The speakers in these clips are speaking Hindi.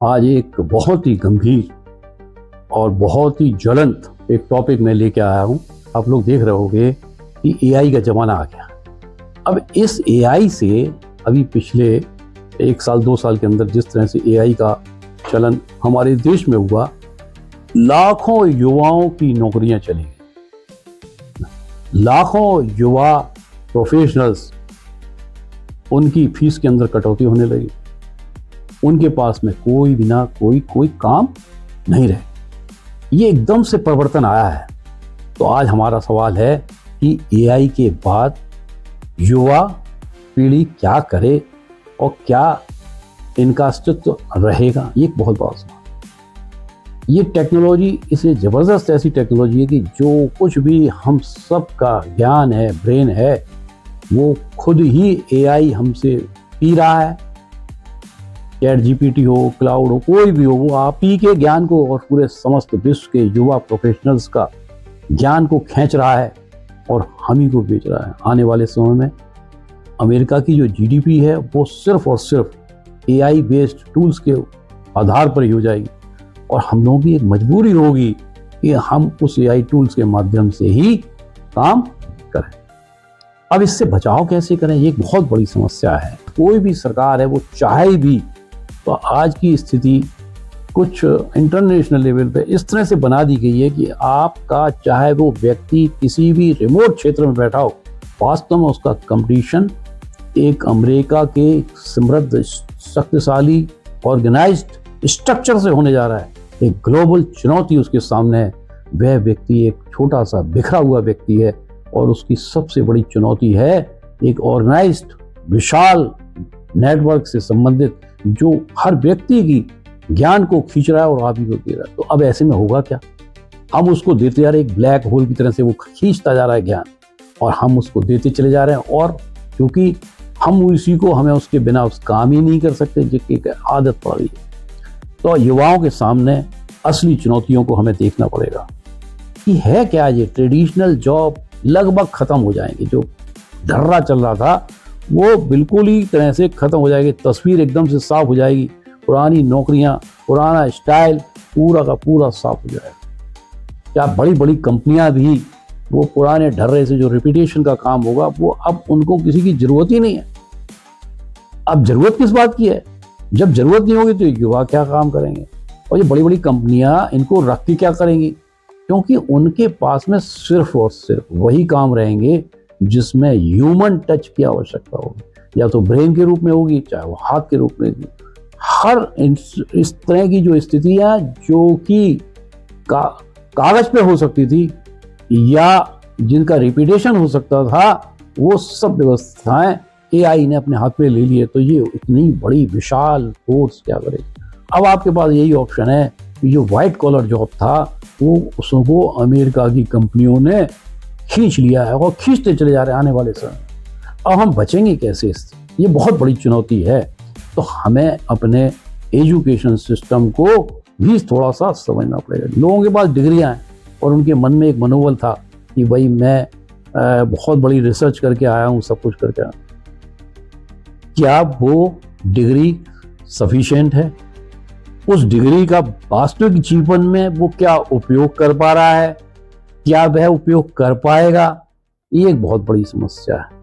आज एक बहुत ही गंभीर और बहुत ही ज्वलंत एक टॉपिक मैं लेके आया हूँ। आप लोग देख रहे होंगे कि एआई का ज़माना आ गया। अब इस एआई से अभी पिछले 1 साल 2 साल के अंदर जिस तरह से एआई का चलन हमारे देश में हुआ, लाखों युवाओं की नौकरियां चली गई। लाखों युवा प्रोफेशनल्स, उनकी फीस के अंदर कटौती होने लगी। उनके पास में कोई काम नहीं रहे। ये एकदम से परिवर्तन आया है। तो आज हमारा सवाल है कि एआई के बाद युवा पीढ़ी क्या करे और क्या इनका अस्तित्व रहेगा, ये एक बहुत बड़ा सवाल। ये टेक्नोलॉजी इसे ज़बरदस्त ऐसी टेक्नोलॉजी है कि जो कुछ भी हम सब का ज्ञान है, ब्रेन है, वो खुद ही एआई हमसे पी रहा है। चैट जीपीटी हो, क्लाउड हो, कोई भी हो, वो आप ही के ज्ञान को और पूरे समस्त विश्व के युवा प्रोफेशनल्स का ज्ञान को खींच रहा है और हम ही को बेच रहा है। आने वाले समय में अमेरिका की जो जीडीपी है वो सिर्फ और सिर्फ एआई बेस्ड टूल्स के आधार पर ही हो जाएगी और हम लोगों की एक मजबूरी होगी कि हम उस एआई टूल्स के माध्यम से ही काम करें। अब इससे बचाव कैसे करें, ये एक बहुत बड़ी समस्या है। कोई भी सरकार है वो चाहे भी तो आज की स्थिति कुछ इंटरनेशनल लेवल पे इस तरह से बना दी गई है कि आपका चाहे वो व्यक्ति किसी भी रिमोट क्षेत्र में बैठा हो, वास्तव में उसका कंपटीशन एक अमेरिका के समृद्ध, शक्तिशाली, ऑर्गेनाइज्ड स्ट्रक्चर से होने जा रहा है। एक ग्लोबल चुनौती उसके सामने है। वह व्यक्ति एक छोटा सा बिखरा हुआ व्यक्ति है और उसकी सबसे बड़ी चुनौती है एक ऑर्गेनाइज्ड विशाल नेटवर्क से संबंधित जो हर व्यक्ति की ज्ञान को खींच रहा है और आप ही को दे रहा है। तो अब ऐसे में होगा क्या? हम उसको देते जा रहे हैं, एक ब्लैक होल की तरह से वो खींचता जा रहा है ज्ञान और हम उसको देते चले जा रहे हैं। और क्योंकि हम उसी को, हमें उसके बिना उस काम ही नहीं कर सकते, जिसकी आदत पड़ रही है। तो युवाओं के सामने असली चुनौतियों को हमें देखना पड़ेगा कि है क्या। ये ट्रेडिशनल जॉब लगभग खत्म हो जाएंगे। जो ढर्रा चल रहा था वो बिल्कुल ही तरह से खत्म हो जाएगी। तस्वीर एकदम से साफ हो जाएगी। पुरानी नौकरियां, पुराना स्टाइल पूरा का पूरा साफ हो जाएगा। क्या बड़ी बड़ी कंपनियां भी वो पुराने ढर्रे से जो रिपीटेशन का काम होगा वो अब उनको किसी की जरूरत ही नहीं है। अब जरूरत किस बात की है? जब जरूरत नहीं होगी तो युवा क्या काम करेंगे और ये बड़ी बड़ी कंपनियां इनको रख के क्या करेंगी? क्योंकि उनके पास में सिर्फ और सिर्फ वही काम रहेंगे जिसमें ह्यूमन टच की आवश्यकता होगी, या तो ब्रेन के रूप में होगी, चाहे वो हाथ के रूप में होगी। हर इस तरह की जो स्थितियां जो कि कागज पे हो सकती थी या जिनका रिपीटेशन हो सकता था, वो सब व्यवस्थाएं एआई ने अपने हाथ में ले लिए। तो ये इतनी बड़ी विशाल फोर्स क्या करेगी? अब आपके पास यही ऑप्शन है कि जो व्हाइट कॉलर जॉब था वो उसको अमेरिका की कंपनियों ने खींच लिया है और खींचते चले जा रहे हैं आने वाले समय। अब हम बचेंगे कैसे इससे? ये बहुत बड़ी चुनौती है। तो हमें अपने एजुकेशन सिस्टम को भी थोड़ा सा समझना पड़ेगा। लोगों के पास डिग्रियां हैं और उनके मन में एक मनोबल था कि भाई मैं बहुत बड़ी रिसर्च करके आया हूँ, सब कुछ करके आया। क्या वो डिग्री सफिशिएंट है? उस डिग्री का वास्तविक जीवन में वो क्या उपयोग कर पा रहा है? क्या वह उपयोग कर पाएगा? ये एक बहुत बड़ी समस्या है।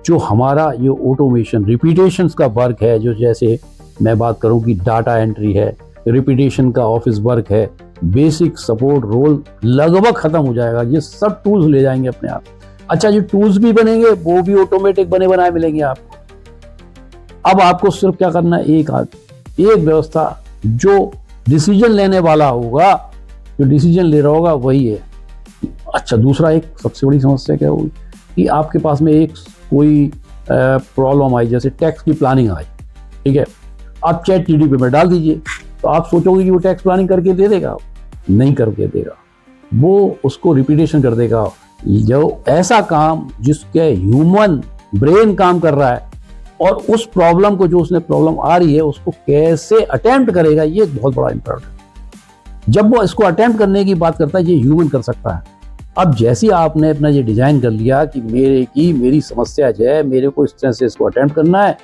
जो हमारा ये ऑटोमेशन, रिपीटेशन का वर्क है, जो जैसे मैं बात करूं कि डाटा एंट्री है, रिपीटेशन का ऑफिस वर्क है, बेसिक सपोर्ट रोल लगभग खत्म हो जाएगा। ये सब टूल्स ले जाएंगे अपने आप। अच्छा, जो टूल्स भी बनेंगे वो भी ऑटोमेटिक बने बनाए मिलेंगे आपको। अब आपको सिर्फ क्या करना है, एक व्यवस्था जो डिसीजन लेने वाला होगा, जो डिसीजन ले रहा होगा वही है। अच्छा, दूसरा एक सबसे बड़ी समस्या क्या होगी कि आपके पास में एक कोई प्रॉब्लम आई, जैसे टैक्स की प्लानिंग आई, ठीक है, आप चैट जीपीटी में डाल दीजिए तो आप सोचोगे कि वो टैक्स प्लानिंग करके दे देगा, नहीं करके देगा। वो उसको रिपीटेशन कर देगा। जो ऐसा काम जिसके ह्यूमन ब्रेन काम कर रहा है और उस प्रॉब्लम को, जो उसने प्रॉब्लम आ रही है, उसको कैसे अटेम्प्ट करेगा, ये एक बहुत बड़ा इंपॉर्टेंट है। जब वो इसको अटेम्प्ट करने की बात करता है, ये ह्यूमन कर सकता है। अब जैसे आपने अपना ये डिजाइन कर लिया कि मेरी समस्या जो है, मेरे को इस तरह से इसको अटेम्प्ट करना है,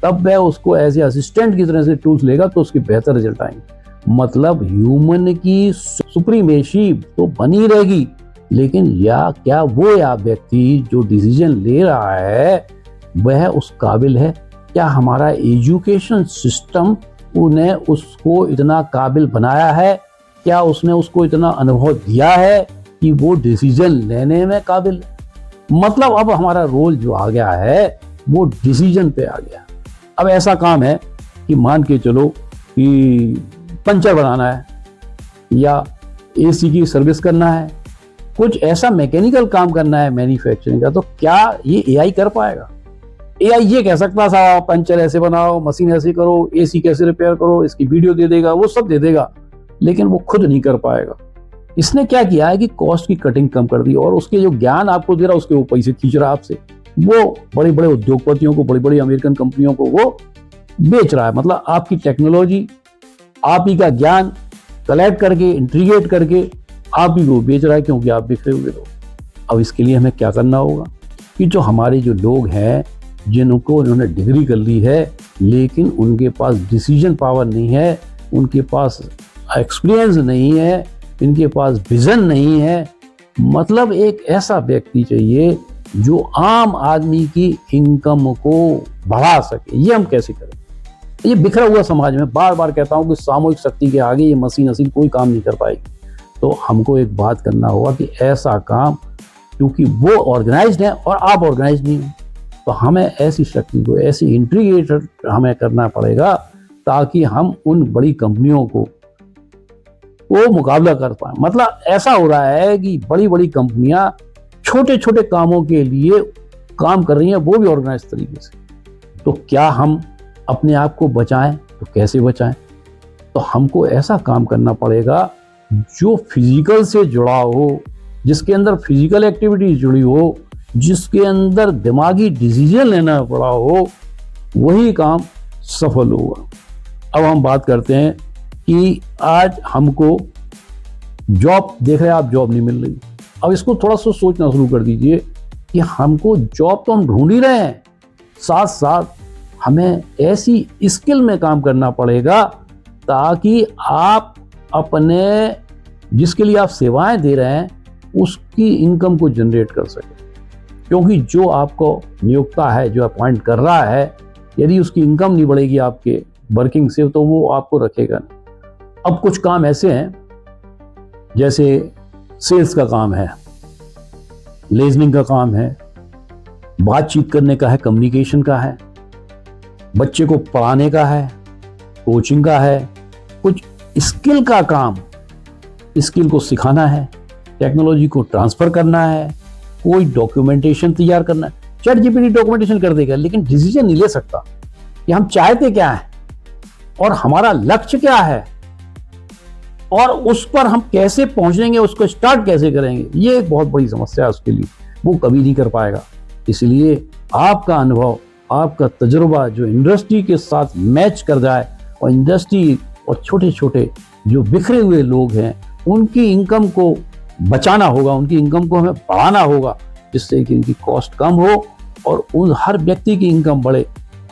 तब वह उसको एज ए असिस्टेंट की तरह से टूल्स लेगा तो उसके बेहतर रिजल्ट आएंगे। मतलब ह्यूमन की सुप्रीमेसी तो बनी रहेगी, लेकिन क्या वो या व्यक्ति जो डिसीजन ले रहा है वह उस काबिल है? क्या हमारा एजुकेशन सिस्टम उन्हें उसको इतना काबिल बनाया है? क्या उसने उसको इतना अनुभव दिया है कि वो डिसीजन लेने में काबिल है? मतलब अब हमारा रोल जो आ गया है वो डिसीजन पे आ गया। अब ऐसा काम है कि मान के चलो कि पंचर बनाना है या एसी की सर्विस करना है, कुछ ऐसा मैकेनिकल काम करना है मैन्युफैक्चरिंग का, तो क्या ये एआई कर पाएगा? एआई ये कह सकता था पंचर ऐसे बनाओ, मशीन ऐसे करो, एसी कैसे रिपेयर करो, इसकी वीडियो दे देगा, वो सब दे देगा, लेकिन वो खुद नहीं कर पाएगा। इसने क्या किया है कि कॉस्ट की कटिंग कम कर दी और उसके जो ज्ञान आपको दे रहा है उसके वो पैसे खींच रहा है आपसे। वो बड़े बड़े उद्योगपतियों को, बड़ी बड़ी अमेरिकन कंपनियों को वो बेच रहा है। मतलब आपकी टेक्नोलॉजी, आप ही का ज्ञान कलेक्ट करके, इंटीग्रेट करके आप ही को बेच रहा है, क्योंकि आप बिखरे हुए लोग। अब इसके लिए हमें क्या करना होगा कि जो हमारे जो लोग हैं जिनको उन्होंने डिग्री कर ली है लेकिन उनके पास डिसीजन पावर नहीं है, उनके पास एक्सपीरियंस नहीं है, इनके पास विजन नहीं है, मतलब एक ऐसा व्यक्ति चाहिए जो आम आदमी की इनकम को बढ़ा सके। ये हम कैसे करें? ये बिखरा हुआ समाज में बार बार कहता हूं कि सामूहिक शक्ति के आगे ये मशीन कोई काम नहीं कर पाएगी। तो हमको एक बात करना होगा कि ऐसा काम, क्योंकि वो ऑर्गेनाइज्ड है और आप ऑर्गेनाइज नहीं हो, तो हमें ऐसी शक्ति को, ऐसी इंटीग्रेटेड हमें करना पड़ेगा ताकि हम उन बड़ी कंपनियों को वो मुकाबला कर पाए। मतलब ऐसा हो रहा है कि बड़ी बड़ी कंपनियां छोटे छोटे कामों के लिए काम कर रही हैं, वो भी ऑर्गेनाइज तरीके से। तो क्या हम अपने आप को बचाएं? तो कैसे बचाएं? तो हमको ऐसा काम करना पड़ेगा जो फिजिकल से जुड़ा हो, जिसके अंदर फिजिकल एक्टिविटी जुड़ी हो, जिसके अंदर दिमागी डिसीजन लेना पड़ा हो, वही काम सफल होगा। अब हम बात करते हैं कि आज हमको जॉब, देख रहे हैं आप, जॉब नहीं मिल रही। अब इसको थोड़ा सा सोचना शुरू कर दीजिए कि हमको जॉब तो हम ढूंढ ही रहे हैं, साथ साथ हमें ऐसी स्किल में काम करना पड़ेगा ताकि आप अपने, जिसके लिए आप सेवाएं दे रहे हैं, उसकी इनकम को जनरेट कर सके। क्योंकि जो आपको नियोक्ता है, जो अपॉइंट कर रहा है, यदि उसकी इनकम नहीं बढ़ेगी आपके वर्किंग से, तो वो आपको रखेगा नहीं। अब कुछ काम ऐसे हैं जैसे सेल्स का काम है, लेजनिंग का काम है, बातचीत करने का है, कम्युनिकेशन का है, बच्चे को पढ़ाने का है, कोचिंग का है, कुछ स्किल का काम, स्किल को सिखाना है, टेक्नोलॉजी को ट्रांसफर करना है, कोई डॉक्यूमेंटेशन तैयार करना है। चैट जीपीटी डॉक्यूमेंटेशन कर देगा, लेकिन डिसीजन नहीं ले सकता कि हम चाहते क्या है और हमारा लक्ष्य क्या है और उस पर हम कैसे पहुंचेंगे, उसको स्टार्ट कैसे करेंगे। ये एक बहुत बड़ी समस्या है उसके लिए, वो कभी नहीं कर पाएगा। इसलिए आपका अनुभव, आपका तजुर्बा जो इंडस्ट्री के साथ मैच कर जाए, और इंडस्ट्री और छोटे छोटे जो बिखरे हुए लोग हैं उनकी इनकम को बचाना होगा, उनकी इनकम को हमें बढ़ाना होगा, जिससे कि उनकी कॉस्ट कम हो और उन हर व्यक्ति की इनकम बढ़े।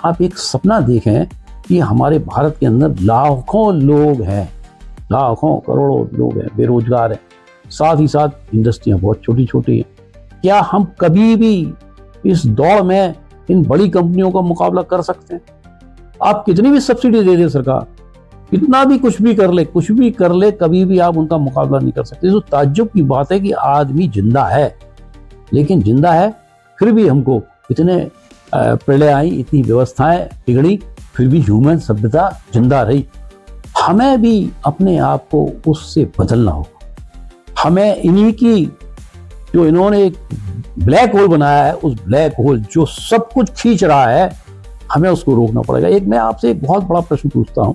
आप एक सपना देखें कि हमारे भारत के अंदर लाखों लोग हैं, लाखों करोड़ों लोग हैं, बेरोजगार हैं, साथ ही साथ इंडस्ट्रियां बहुत छोटी छोटी हैं। क्या हम कभी भी इस दौड़ में इन बड़ी कंपनियों का मुकाबला कर सकते हैं? आप कितनी भी सब्सिडी दे दे सरकार, कितना भी कुछ भी कर ले, कभी भी आप उनका मुकाबला नहीं कर सकते। तो ताज्जुब की बात है कि आदमी जिंदा है, लेकिन जिंदा है फिर भी हमको इतने प्रलय आई, इतनी व्यवस्थाएं बिगड़ी, फिर भी ह्यूमन सभ्यता जिंदा रही। हमें भी अपने आप को उससे बदलना होगा। हमें इन्हीं की, जो इन्होंने एक ब्लैक होल बनाया है, उस ब्लैक होल जो सब कुछ खींच रहा है, हमें उसको रोकना पड़ेगा। एक मैं आपसे एक बहुत बड़ा प्रश्न पूछता हूं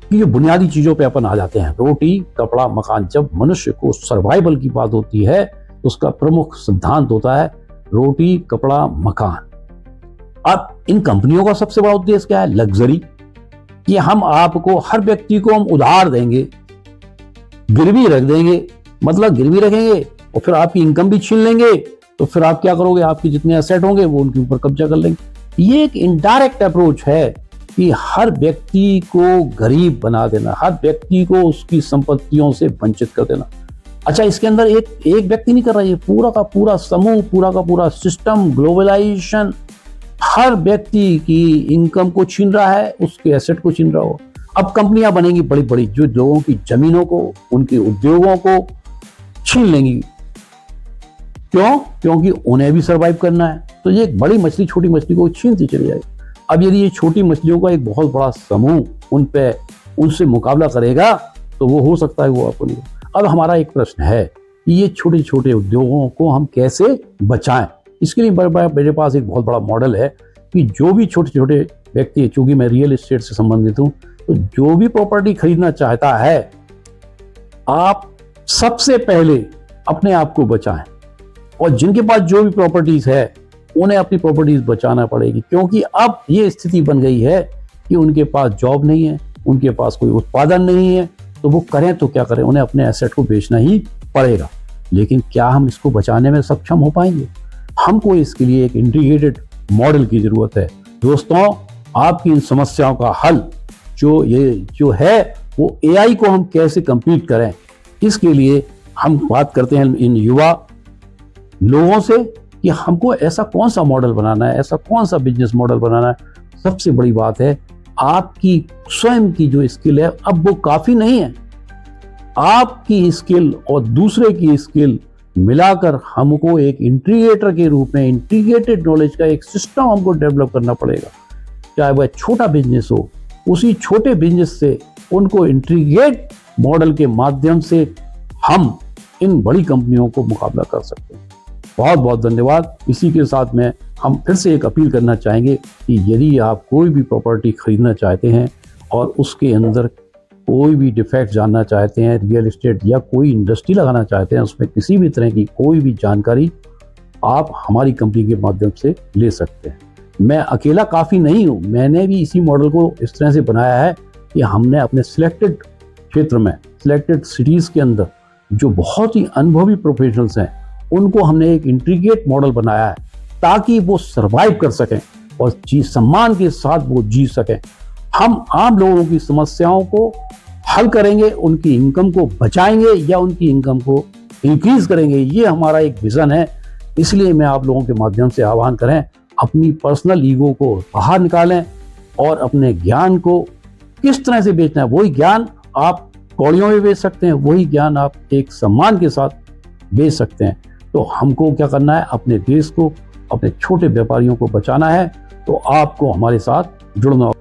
कि जो बुनियादी चीजों पे अपन आ जाते हैं, रोटी कपड़ा मकान, जब मनुष्य को सर्वाइवल की बात होती है तो उसका प्रमुख सिद्धांत होता है रोटी कपड़ा मकान। अब इन कंपनियों का सबसे बड़ा उद्देश्य क्या है? लग्जरी, कि हम आपको, हर व्यक्ति को हम उधार देंगे, गिरवी रख देंगे, मतलब गिरवी रखेंगे और फिर आपकी इनकम भी छीन लेंगे। तो फिर आप क्या करोगे? आपके जितने एसेट होंगे वो उनके ऊपर कब्जा कर लेंगे। ये एक इनडायरेक्ट अप्रोच है कि हर व्यक्ति को गरीब बना देना, हर व्यक्ति को उसकी संपत्तियों से वंचित कर देना। अच्छा, इसके अंदर एक व्यक्ति नहीं कर रहा, ये पूरा का पूरा समूह, पूरा का पूरा सिस्टम, ग्लोबलाइजेशन हर व्यक्ति की इनकम को छीन रहा है, उसके एसेट को छीन रहा हो। अब कंपनियां बनेंगी बड़ी बड़ी जो लोगों की जमीनों को, उनके उद्योगों को छीन लेंगी। क्यों? क्योंकि उन्हें भी सर्वाइव करना है। तो ये एक बड़ी मछली छोटी मछली को छीनती चली जाएगी। अब यदि ये छोटी मछलियों का एक बहुत बड़ा समूह उनसे मुकाबला करेगा तो वो हो सकता है वो आपको नहीं। अब हमारा एक प्रश्न है कि ये छोटे छोटे उद्योगों को हम कैसे बचाएं। इसके लिए मेरे पास एक बहुत बड़ा मॉडल है कि जो भी छोटे छोटे व्यक्ति, चूंकि मैं रियल एस्टेट से संबंधित हूं, तो जो भी प्रॉपर्टी खरीदना चाहता है, आप सबसे पहले अपने आप को बचाएं। और जिनके पास जो भी प्रॉपर्टीज है उन्हें अपनी प्रॉपर्टीज बचाना पड़ेगी, क्योंकि अब ये स्थिति बन गई है कि उनके पास जॉब नहीं है, उनके पास कोई उत्पादन नहीं है, तो वो करें तो क्या करें, उन्हें अपने एसेट को बेचना ही पड़ेगा। लेकिन क्या हम इसको बचाने में सक्षम हो पाएंगे? हमको इसके लिए एक इंटीग्रेटेड मॉडल की जरूरत है। दोस्तों, आपकी इन समस्याओं का हल जो है वो एआई को हम कैसे कंप्लीट करें, इसके लिए हम बात करते हैं इन युवा लोगों से कि हमको ऐसा कौन सा मॉडल बनाना है, ऐसा कौन सा बिजनेस मॉडल बनाना है। सबसे बड़ी बात है, आपकी स्वयं की जो स्किल है अब वो काफी नहीं है। आपकी स्किल और दूसरे की स्किल मिलाकर हमको एक इंटीग्रेटर के रूप में, इंटीग्रेटेड नॉलेज का एक सिस्टम हमको डेवलप करना पड़ेगा। चाहे वह छोटा बिजनेस हो, उसी छोटे बिजनेस से उनको इंटीग्रेट मॉडल के माध्यम से हम इन बड़ी कंपनियों को मुकाबला कर सकते हैं। बहुत बहुत धन्यवाद। इसी के साथ में हम फिर से एक अपील करना चाहेंगे कि यदि आप कोई भी प्रॉपर्टी खरीदना चाहते हैं और उसके अंदर कोई भी डिफेक्ट जानना चाहते हैं, रियल एस्टेट या कोई इंडस्ट्री लगाना चाहते हैं, उसमें किसी भी तरह की कोई भी जानकारी आप हमारी कंपनी के माध्यम से ले सकते हैं। मैं अकेला काफ़ी नहीं हूँ, मैंने भी इसी मॉडल को इस तरह से बनाया है कि हमने अपने सिलेक्टेड क्षेत्र में, सिलेक्टेड सिटीज़ के अंदर जो बहुत ही अनुभवी प्रोफेशनल्स हैं, उनको हमने एक इंटीग्रेट मॉडल बनाया है ताकि वो सर्वाइव कर सकें और सम्मान के साथ वो जी सकें। हम आम लोगों की समस्याओं को हल करेंगे, उनकी इनकम को बचाएंगे या उनकी इनकम को इंक्रीज करेंगे। ये हमारा एक विजन है। इसलिए मैं आप लोगों के माध्यम से आह्वान करें, अपनी पर्सनल ईगो को बाहर निकालें और अपने ज्ञान को किस तरह से बेचना है, वही ज्ञान आप कौड़ियों में बेच सकते हैं, वही ज्ञान आप एक सम्मान के साथ बेच सकते हैं। तो हमको क्या करना है, अपने देश को, अपने छोटे व्यापारियों को बचाना है। तो आपको हमारे साथ जुड़ना होगा।